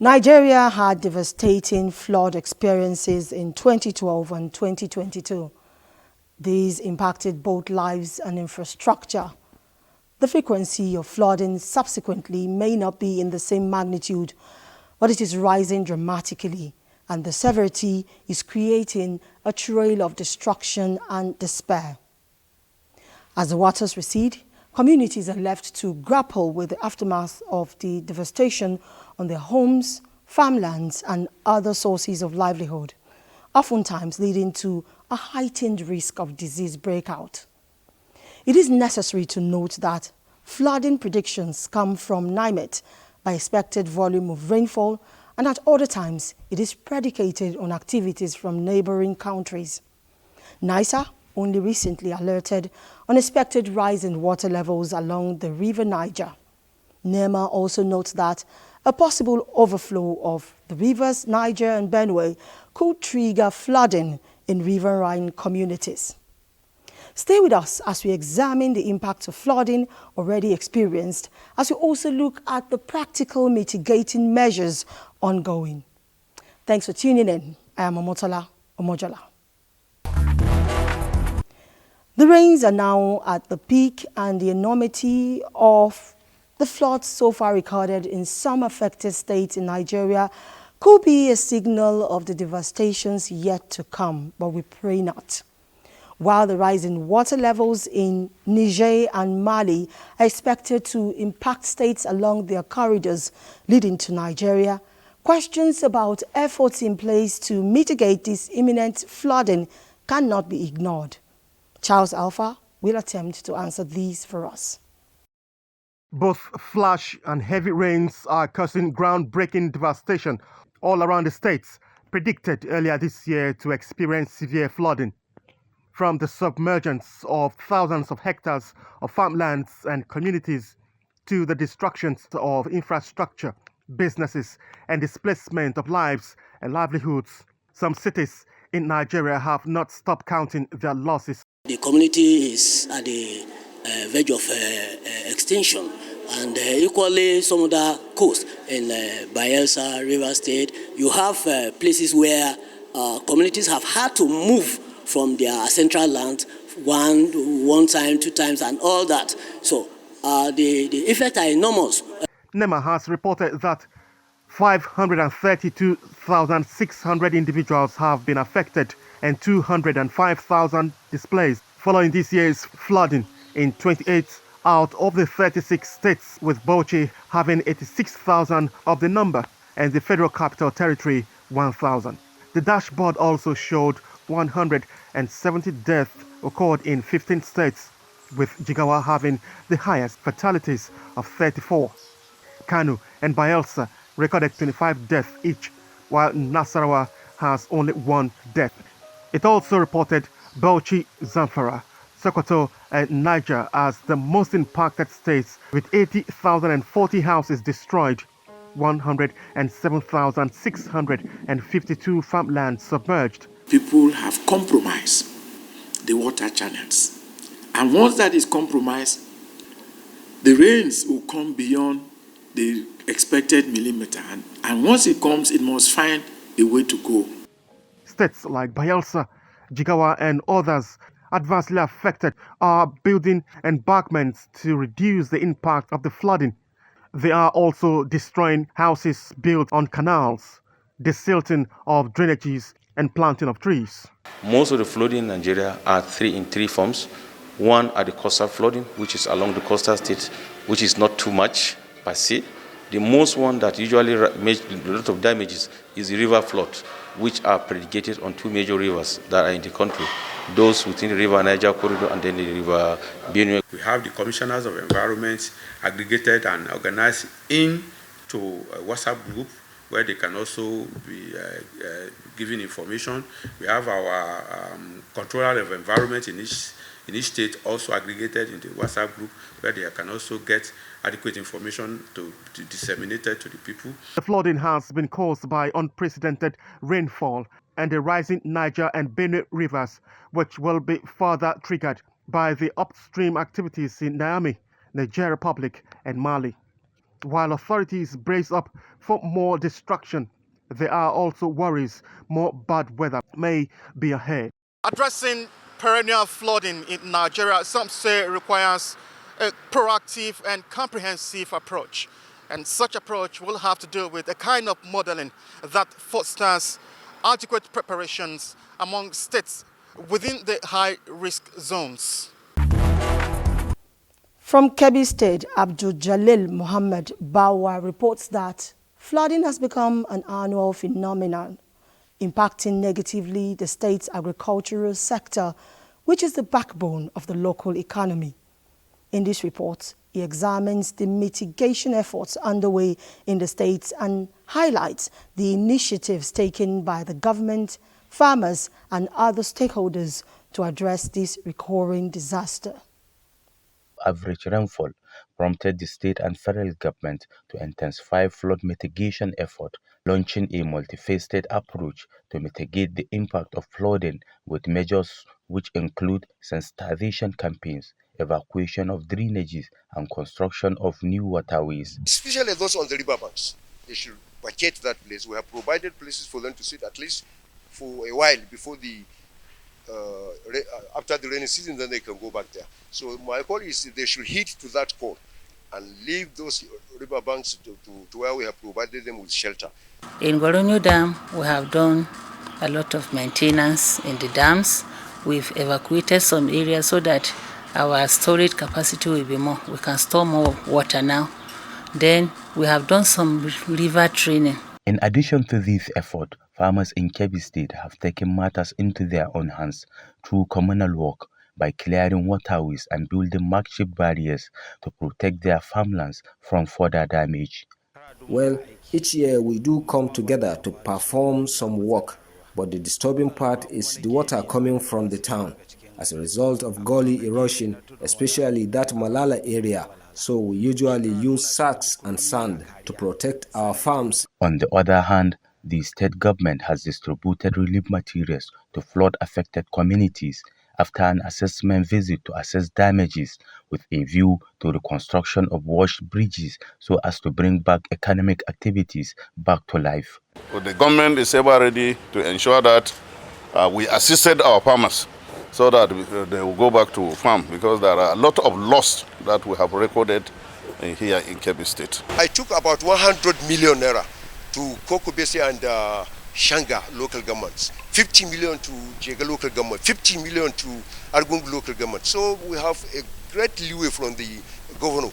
Nigeria had devastating flood experiences in 2012 and 2022. These impacted both lives and infrastructure. The frequency of flooding subsequently may not be in the same magnitude, but it is rising dramatically, and the severity is creating a trail of destruction and despair. As the waters recede, communities are left to grapple with the aftermath of the devastation on their homes, farmlands, and other sources of livelihood, oftentimes leading to a heightened risk of disease breakout. It is necessary to note that flooding predictions come from NIMET by expected volume of rainfall, and at other times it is predicated on activities from neighboring countries. NISA only recently alerted on expected rise in water levels along the River Niger. NEMA also notes that a possible overflow of the rivers Niger and Benue could trigger flooding in riverine communities. Stay with us as we examine the impact of flooding already experienced, as we also look at the practical mitigating measures ongoing. Thanks for tuning in. I am Omotola Omojola. The rains are now at the peak, and the enormity of the floods so far recorded in some affected states in Nigeria could be a signal of the devastations yet to come, but we pray not. While the rise in water levels in Niger and Mali are expected to impact states along their corridors leading to Nigeria, questions about efforts in place to mitigate this imminent flooding cannot be ignored. Charles Alpha will attempt to answer these for us. Both flash and heavy rains are causing groundbreaking devastation all around the states, predicted earlier this year to experience severe flooding. From the submergence of thousands of hectares of farmlands and communities to the destruction of infrastructure, businesses, and displacement of lives and livelihoods, some cities in Nigeria have not stopped counting their losses. The community is at the verge of extinction, and equally some other coast in Bayelsa, River State, you have places where communities have had to move from their central land one time, two times, and all that. So the effects are enormous. NEMA has reported that 532,600 individuals have been affected and 205,000 displaced following this year's flooding in 28 out of the 36 states, with Bauchi having 86,000 of the number and the Federal Capital Territory 1,000. The dashboard also showed 170 deaths occurred in 15 states, with Jigawa having the highest fatalities of 34. Kano and Bayelsa recorded 25 deaths each, while Nasarawa has only 1 death. It also reported Bauchi, Zamfara, Sokoto, and Niger as the most impacted states, with 80,040 houses destroyed, 107,652 farmlands submerged. People have compromised the water channels, and once that is compromised, the rains will come beyond the expected millimeter, and once it comes, it must find a way to go. States like Bayelsa, Jigawa, and others adversely affected are building embankments to reduce the impact of the flooding. They are also destroying houses built on canals, desilting of drainages, and planting of trees. Most of the flooding in Nigeria are in three forms. One are the coastal flooding, which is along the coastal states, which is not too much per se. The most one that usually makes a lot of damages is the river flood, which are predicated on two major rivers that are in the country, those within the river Niger corridor and then the river Benue. We have the commissioners of environment aggregated and organized into a WhatsApp group where they can also be giving information. We have our controller of environment in each state also aggregated in the WhatsApp group where they can also get adequate information to disseminate it to the people. The flooding has been caused by unprecedented rainfall and the rising Niger and Benue rivers, which will be further triggered by the upstream activities in Niamey, Niger Republic, and Mali. While authorities brace up for more destruction, there are also worries more bad weather may be ahead. Addressing perennial flooding in Nigeria, some say requires a proactive and comprehensive approach. And such approach will have to do with a kind of modeling that fosters adequate preparations among states within the high-risk zones. From Kebbi State, Abdul Jalil Muhammad Bawa reports that flooding has become an annual phenomenon, impacting negatively the state's agricultural sector, which is the backbone of the local economy. In this report, he examines the mitigation efforts underway in the state and highlights the initiatives taken by the government, farmers, and other stakeholders to address this recurring disaster. Average rainfall prompted the state and federal government to intensify flood mitigation effort, launching a multifaceted approach to mitigate the impact of flooding with measures which include sensitization campaigns, evacuation of drainages, and construction of new waterways. Especially those on the riverbanks, they should vacate that place. We have provided places for them to sit at least for a while before the after the rainy season, then they can go back there. So my call is they should heed to that call and leave those riverbanks to where we have provided them with shelter. In Goronyo Dam, we have done a lot of maintenance in the dams. We've evacuated some areas so that our storage capacity will be more. We can store more water now. Then we have done some river training. In addition to this effort, farmers in Kebbi State have taken matters into their own hands through communal work by clearing waterways and building makeshift barriers to protect their farmlands from further damage. Well, each year we do come together to perform some work, but the disturbing part is the water coming from the town as a result of gully erosion, especially that Malala area. So we usually use sacks and sand to protect our farms. On the other hand, the state government has distributed relief materials to flood-affected communities after an assessment visit to assess damages with a view to the construction of washed bridges so as to bring back economic activities back to life. Well, the government is ever ready to ensure that we assisted our farmers so that they will go back to farm, because there are a lot of loss that we have recorded here in Kebbi State. I took about 100 million naira to Kokobesi and Shanga local governments, 50 million to Jega local government, 50 million to Argungu local government. So we have a great leeway from the governor.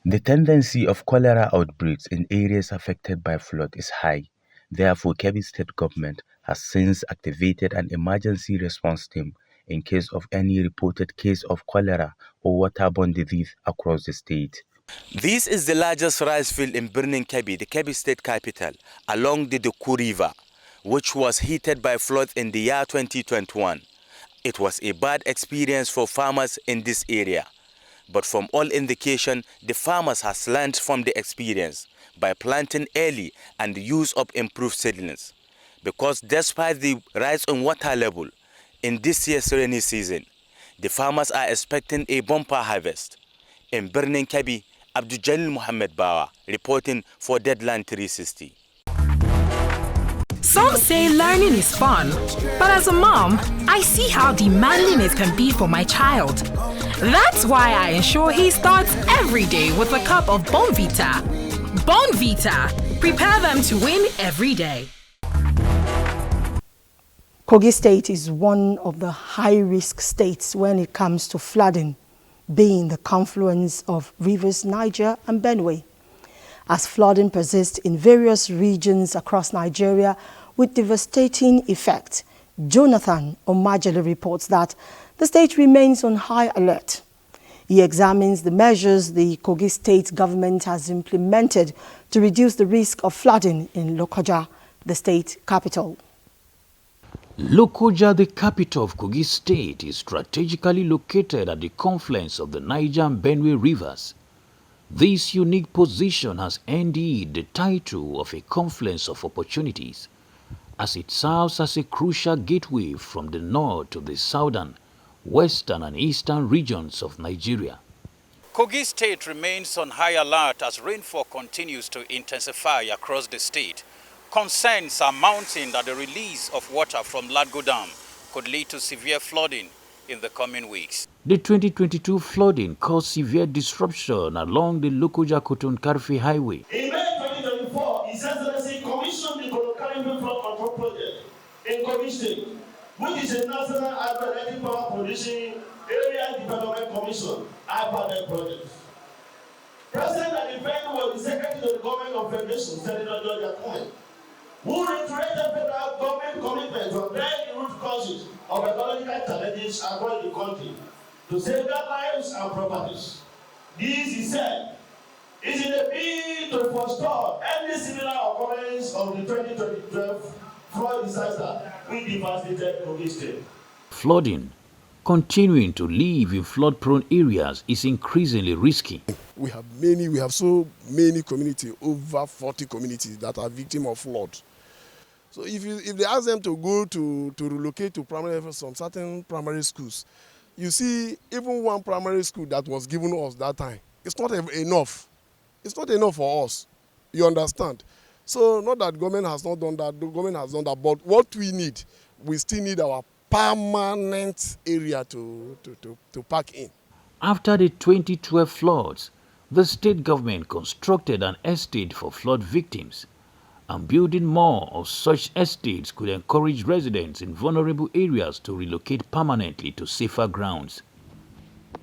The tendency of cholera outbreaks in areas affected by flood is high. Therefore, Kebbi State government has since activated an emergency response team in case of any reported case of cholera or waterborne disease across the state. This is the largest rice field in Birnin Kebbi, the Kebbi state capital, along the Doku River, which was hit by floods in the year 2021. It was a bad experience for farmers in this area. But from all indication, the farmers has learned from the experience by planting early and the use of improved seedlings. Because despite the rise in water level in this year's rainy season, the farmers are expecting a bumper harvest. In Birnin Kebbi, Abdul Jalil Muhammad Bawa reporting for DATELINE360. Some say learning is fun, but as a mom, I see how demanding it can be for my child. That's why I ensure he starts every day with a cup of Bonvita. Bonvita, prepare them to win every day. Kogi State is one of the high-risk states when it comes to flooding, being the confluence of rivers Niger and Benue. As flooding persists in various regions across Nigeria with devastating effect, Jonathan Omajele reports that the state remains on high alert. He examines the measures the Kogi State government has implemented to reduce the risk of flooding in Lokoja, the state capital. Lokoja, the capital of Kogi State, is strategically located at the confluence of the Niger and Benue rivers. This unique position has earned it the title of a confluence of opportunities, as it serves as a crucial gateway from the north to the southern, western and eastern regions of Nigeria. Kogi State remains on high alert as rainfall continues to intensify across the state. Concerns are mounting that the release of water from Ladgo Dam could lead to severe flooding in the coming weeks. The 2022 flooding caused severe disruption along the Lokoja-Kotun-Karfi highway. In May 2024, His Excellency commissioned the Kolokalimbi Flood Control Project in Kogi State, which is a national hydroelectric power producing area development commission (IPADEC) project. Present at the event was the Secretary to the Government of Federation, Senator George Akume, who reiterated federal government commitment to address the root causes of ecological challenges across the country to safeguard lives and properties. This, he said, is in a bid to forestall any similar occurrence of the 2012 flood disaster which devastated Kogi State. Flooding, continuing to live in flood-prone areas is increasingly risky. We have so many communities, over 40 communities that are victims of flood. So if they ask them to go to relocate to some certain primary schools, you see, even one primary school that was given us that time, it's not enough. It's not enough for us. You understand? So not that government has not done that, the government has done that, but what we still need our permanent area to park in. After the 2012 floods, the state government constructed an estate for flood victims, and building more of such estates could encourage residents in vulnerable areas to relocate permanently to safer grounds.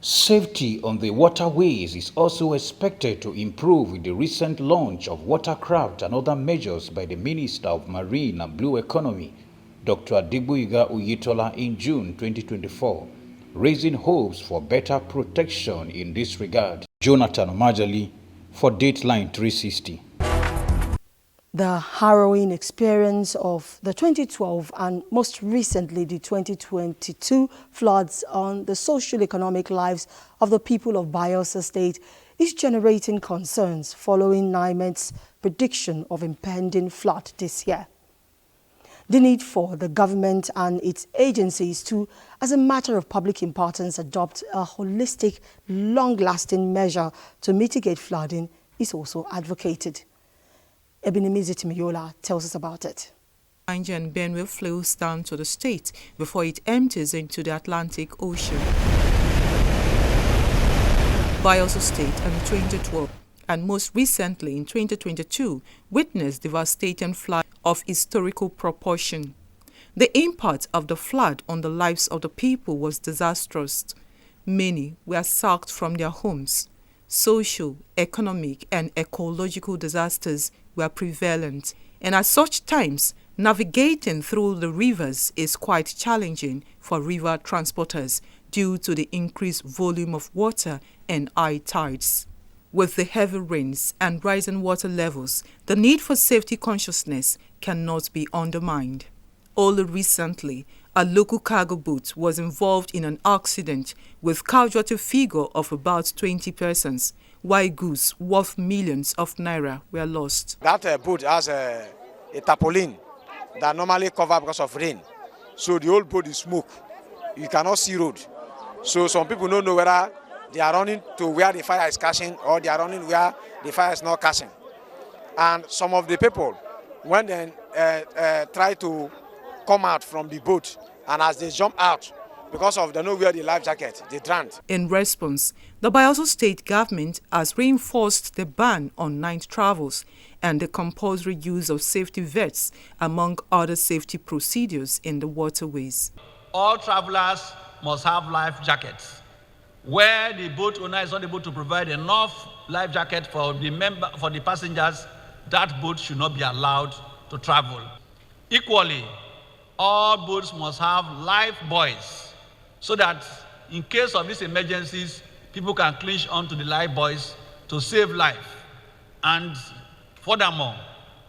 Safety on the waterways is also expected to improve with the recent launch of watercraft and other measures by the Minister of Marine and Blue Economy, Dr. Adegboyega Oyetola, in June 2024, raising hopes for better protection in this regard. Jonathan Omajali for DATELINE360. The harrowing experience of the 2012 and most recently the 2022 floods on the socio-economic lives of the people of Bayelsa State is generating concerns following NIMET's prediction of impending flood this year. The need for the government and its agencies to, as a matter of public importance, adopt a holistic, long-lasting measure to mitigate flooding is also advocated. Ebenimizi tells us about it. Niger and Benue flows down to the state before it empties into the Atlantic Ocean. Bayelsa State in 2012 and most recently in 2022 witnessed devastating flood of historical proportion. The impact of the flood on the lives of the people was disastrous. Many were sacked from their homes. Social, economic, and ecological disasters were prevalent, and at such times, navigating through the rivers is quite challenging for river transporters due to the increased volume of water and high tides. With the heavy rains and rising water levels, the need for safety consciousness cannot be undermined. Only recently, a local cargo boat was involved in an accident with casualty figure of about 20 persons, while goods worth millions of naira were lost. That boat has a tarpaulin that normally covers because of rain. So the whole boat is smoke. You cannot see road. So some people don't know whether they are running to where the fire is catching or they are running where the fire is not catching. And some of the people, when they try to come out from the boat, and as they jump out, because of they don't wear the life jacket, they drowned. In response, the Bayelsa State government has reinforced the ban on night travels and the compulsory use of safety vests, among other safety procedures in the waterways. All travelers must have life jackets. Where the boat owner is not able to provide enough life jacket for the passengers, that boat should not be allowed to travel. Equally, all boats must have life buoys so that in case of these emergencies, people can cling onto the life buoys to save life. And furthermore,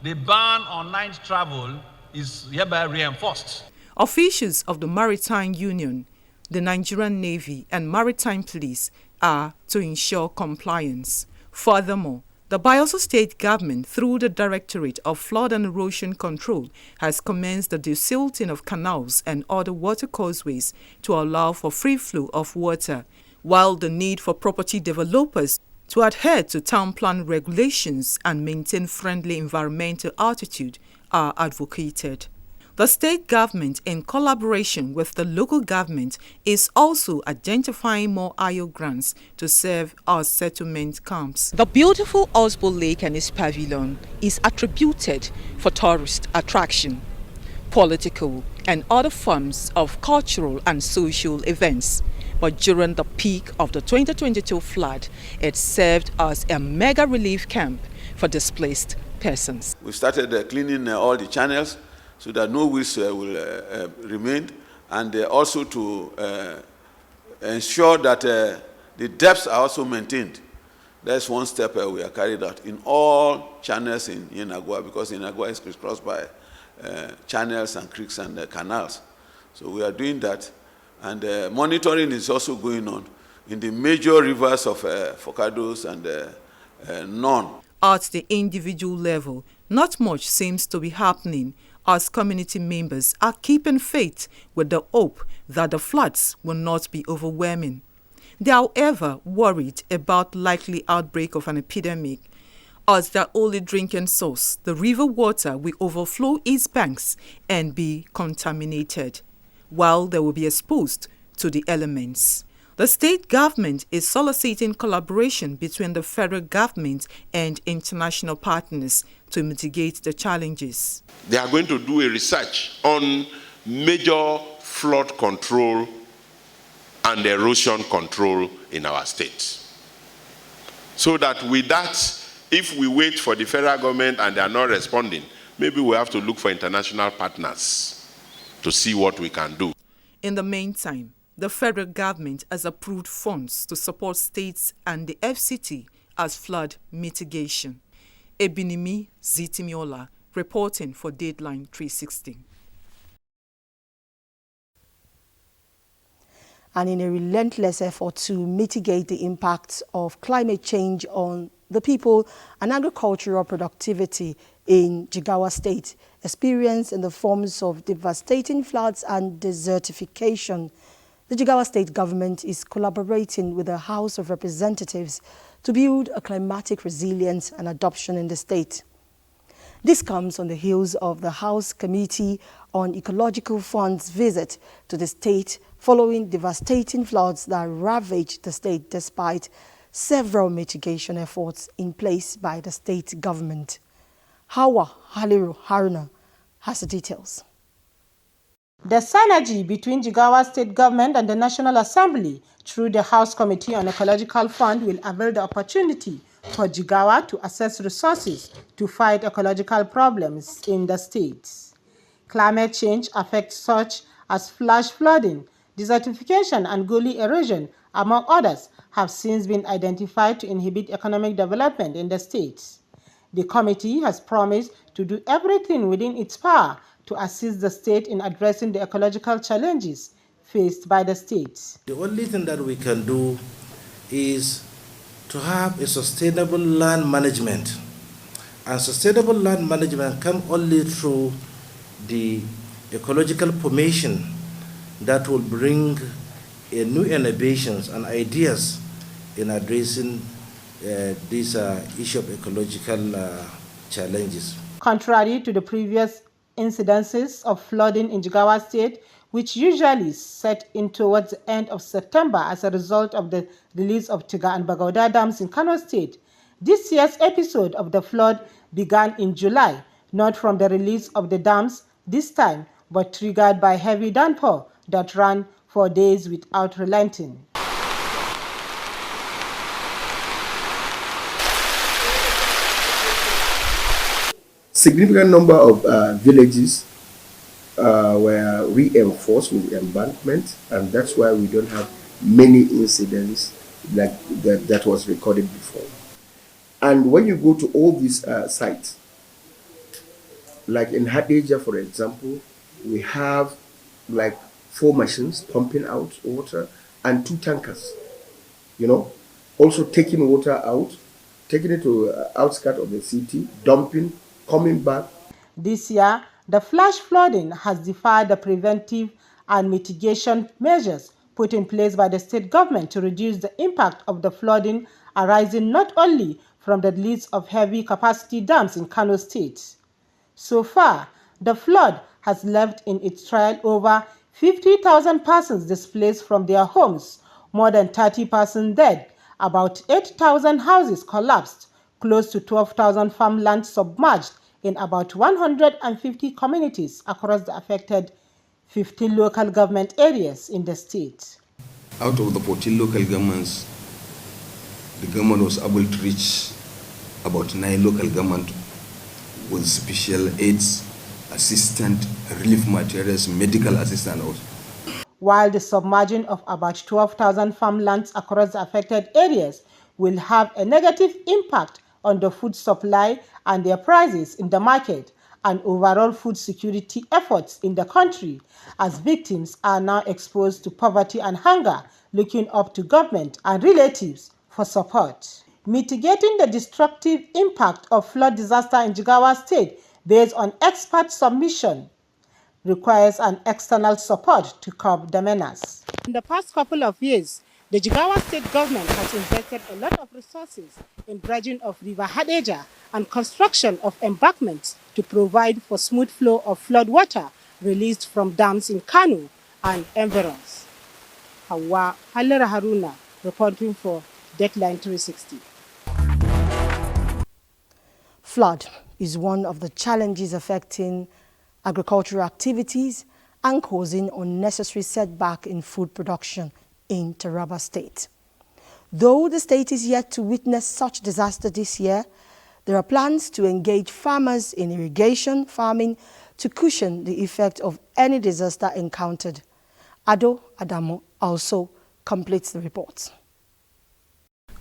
the ban on night travel is hereby reinforced. Officials of the Maritime Union, the Nigerian Navy, and Maritime Police are to ensure compliance. Furthermore, the Bayelsa State government, through the Directorate of Flood and Erosion Control, has commenced the desilting of canals and other water causeways to allow for free flow of water, while the need for property developers to adhere to town plan regulations and maintain friendly environmental attitude are advocated. The state government, in collaboration with the local government, is also identifying more IO grants to serve as settlement camps. The beautiful Osbo Lake and its pavilion is attributed for tourist attraction, political and other forms of cultural and social events. But during the peak of the 2022 flood, it served as a mega relief camp for displaced persons. We started cleaning all the channels so that no weeds will remain, and also to ensure that the depths are also maintained. That's one step we are carried out in all channels in Yenagua, because Yenagua is crisscrossed by channels and creeks and canals. So we are doing that, and monitoring is also going on in the major rivers of Focados and none. At the individual level, not much seems to be happening, as community members are keeping faith with the hope that the floods will not be overwhelming. They are, however, worried about likely outbreak of an epidemic, as their only drinking source, the river water, will overflow its banks and be contaminated, while they will be exposed to the elements. The state government is soliciting collaboration between the federal government and international partners to mitigate the challenges. They are going to do a research on major flood control and erosion control in our states. So that with that, if we wait for the federal government and they are not responding, maybe we have to look for international partners to see what we can do. In the meantime, the federal government has approved funds to support states and the FCT as flood mitigation. Ebinimi Zitimiola, reporting for DATELINE360. And in a relentless effort to mitigate the impacts of climate change on the people and agricultural productivity in Jigawa State, experienced in the forms of devastating floods and desertification, the Jigawa State government is collaborating with the House of Representatives to build a climatic resilience and adoption in the state. This comes on the heels of the House Committee on Ecological Fund's visit to the state following devastating floods that ravaged the state despite several mitigation efforts in place by the state government. Hawa Haliru Haruna has the details. The synergy between Jigawa State Government and the National Assembly through the House Committee on Ecological Fund will avail the opportunity for Jigawa to access resources to fight ecological problems in the state. Climate change affects such as flash flooding, desertification and gully erosion, among others, have since been identified to inhibit economic development in the state. The committee has promised to do everything within its power to assist the state in addressing the ecological challenges faced by the state. The only thing that we can do is to have a sustainable land management. And sustainable land management comes only through the ecological formation that will bring new innovations and ideas in addressing this issue of ecological challenges. Contrary to the previous incidences of flooding in Jigawa State, which usually set in towards the end of September as a result of the release of Tiga and Bagauda dams in Kano State, this year's episode of the flood began in July, not from the release of the dams this time, but triggered by heavy downpour that ran for days without relenting. Significant number of villages were reinforced with embankment, and that's why we don't have many incidents like that was recorded before. And when you go to all these sites, like in Hadeja, for example, we have like 4 machines pumping out water and 2 tankers, also taking water out, taking it to outskirts of the city, dumping, coming back. This year, the flash flooding has defied the preventive and mitigation measures put in place by the state government to reduce the impact of the flooding arising not only from the release of heavy capacity dams in Kano State. So far, the flood has left in its trail over 50,000 persons displaced from their homes, more than 30 persons dead, about 8,000 houses collapsed, close to 12,000 farmlands submerged in about 150 communities across the affected 15 local government areas in the state. Out of the 14 local governments, the government was able to reach about 9 local governments with special aids, assistant, relief materials, medical assistance also. While the submerging of about 12,000 farmlands across the affected areas will have a negative impact on the food supply and their prices in the market and overall food security efforts in the country, as victims are now exposed to poverty and hunger, looking up to government and relatives for support. Mitigating the destructive impact of flood disaster in Jigawa State based on expert submission requires an external support to curb the menace. In the past couple of years, the Jigawa State government has invested a lot of resources in dredging of River Hadeja and construction of embankments to provide for smooth flow of flood water released from dams in Kano and environs. Hawa Halera Haruna reporting for DATELINE360. Flood is one of the challenges affecting agricultural activities and causing unnecessary setback in food production in Taraba State. Though the state is yet to witness such disaster this year, there are plans to engage farmers in irrigation farming to cushion the effect of any disaster encountered. Ado Adamo also completes the report.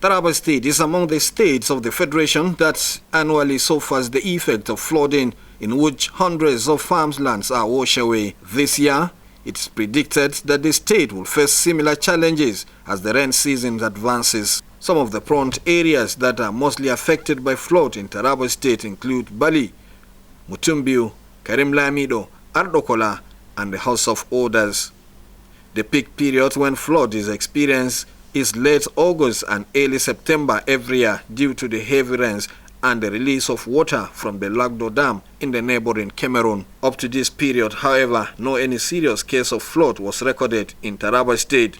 Taraba State is among the states of the Federation that annually suffers the effect of flooding, in which hundreds of farmlands are washed away. This year, it is predicted that the state will face similar challenges as the rain season advances. Some of the prompt areas that are mostly affected by flood in Taraba State include Bali, Mutumbiu, Karim Lamido, Ardokola, and the House of Orders. The peak period when flood is experienced is late August and early September every year due to the heavy rains and the release of water from the Lagdo Dam in the neighboring Cameroon. Up to this period, however, no any serious case of flood was recorded in Taraba State.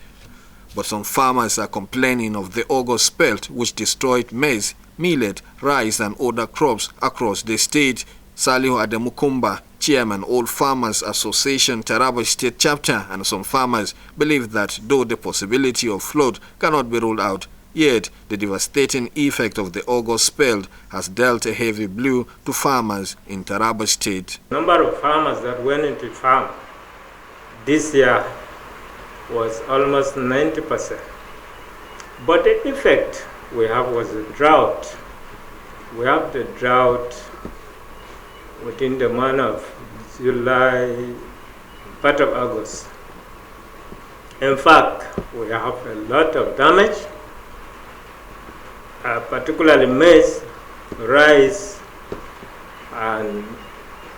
But some farmers are complaining of the August spell which destroyed maize, millet, rice and other crops across the state. Salihu Ademukumba, chairman Old Farmers Association Taraba State Chapter, and some farmers believe that though the possibility of flood cannot be ruled out, yet the devastating effect of the August spell has dealt a heavy blow to farmers in Taraba State. The number of farmers that went into farm this year was almost 90%. But the effect we have was a drought. We have the drought within the month of July, part of August. In fact, we have a lot of damage, particularly maize, rice, and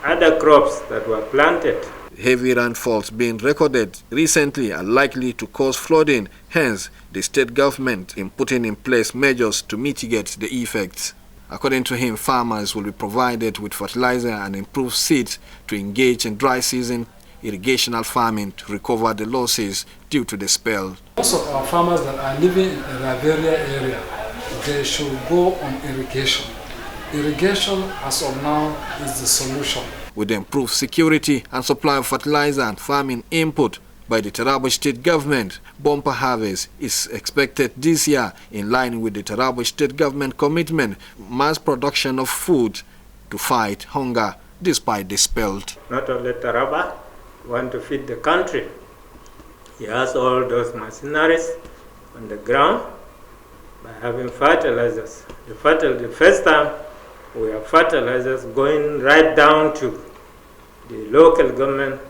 other crops that were planted. Heavy rainfalls being recorded recently are likely to cause flooding, hence the state government in putting in place measures to mitigate the effects. According to him, farmers will be provided with fertilizer and improved seeds to engage in dry season irrigational farming to recover the losses due to the spell. Most of our farmers that are living in the Liberia area, they should go on irrigation. Irrigation, as of now, is the solution. With the improved security and supply of fertilizer and farming input by the Taraba State government, bumper harvest is expected this year in line with the Taraba State government commitment, mass production of food to fight hunger despite the spell. Not only Taraba want to feed the country. He has all those machineries on the ground by having fertilizers. The first time we have fertilizers going right down to the local government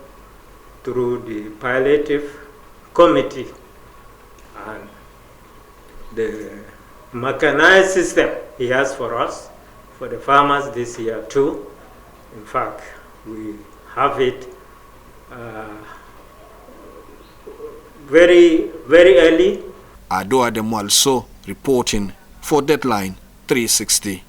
through the palliative committee, and the mechanized system he has for us, for the farmers this year too. In fact, we have it very, very early. Ado Ademo also reporting for Deadline 360.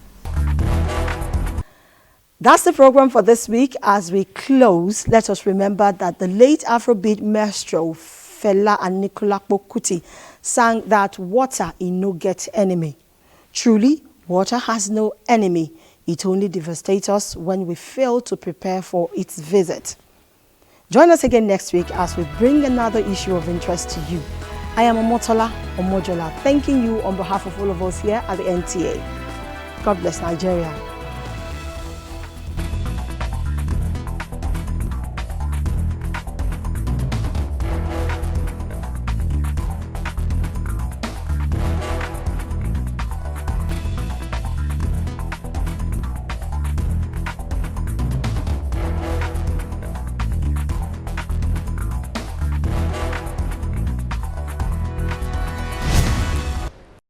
That's the program for this week. As we close, let us remember that the late Afrobeat maestro Fela Anikulapo Kuti sang that water is no get enemy. Truly, water has no enemy. It only devastates us when we fail to prepare for its visit. Join us again next week as we bring another issue of interest to you. I am Omotola Omojola, thanking you on behalf of all of us here at the NTA. God bless Nigeria.